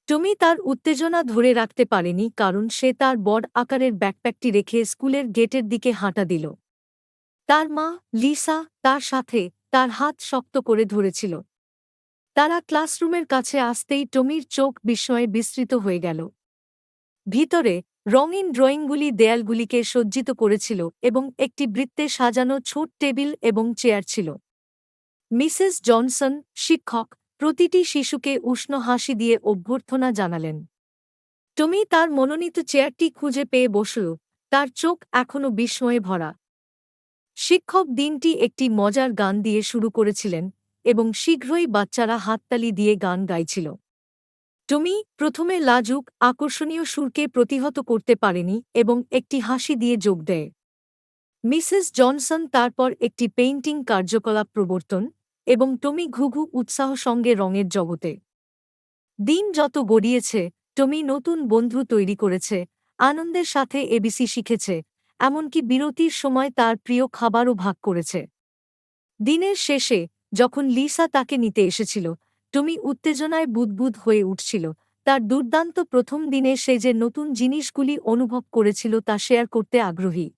টমি তার উত্তেজনা ধরে রাখতে পারেনি কারণ সে তার বড় আকারের ব্যাকপ্যাকটি রেখে স্কুলের গেটের দিকে হাঁটা দিল। তার মা, লিসা, তার সাথে তার হাত শক্ত করে ধরেছিল। তারা ক্লাসরুমের কাছে আসতেই টমির চোখ বিস্ময়ে বিস্তৃত হয়ে গেল। ভিতরে রঙিন ড্রয়িংগুলি দেয়ালগুলিকে সজ্জিত করেছিল এবং একটি বৃত্তে সাজানো ছোট টেবিল এবং চেয়ার ছিল। মিসেস জনসন, শিক্ষক, প্রতিটি শিশুকে উষ্ণ হাসি দিয়ে অভ্যর্থনা জানালেন। টমি তার মনোনীত চেয়ারটি খুঁজে পেয়ে বসল, তার চোখ এখনও বিস্ময়ে ভরা। শিক্ষক দিনটি একটি মজার গান দিয়ে শুরু করেছিলেন এবং শীঘ্রই বাচ্চারা হাততালি দিয়ে গান গাইছিল। টমি প্রথমে লাজুক আকর্ষণীয় সুরকে প্রতিহত করতে পারেনি এবং একটি হাসি দিয়ে যোগ দেয়। মিসেস জনসন তারপর একটি পেইন্টিং কার্যকলাপ প্রবর্তন এবং টমি ঘুঘু উৎসাহ সঙ্গে রঙের জগতে। দিন যত গড়িয়েছে, টমি নতুন বন্ধু তৈরি করেছে, আনন্দের সাথে এবিসি শিখেছে, এমনকি বিরতির সময় তার প্রিয় খাবারও ভাগ করেছে। দিনের শেষে যখন লিসা তাকে নিতে এসেছিল, টমি উত্তেজনায় বুদবুদ হয়ে উঠছিল। তার দুর্দান্ত প্রথম দিনে সে যে নতুন জিনিসগুলি অনুভব করেছিল তা শেয়ার করতে আগ্রহী।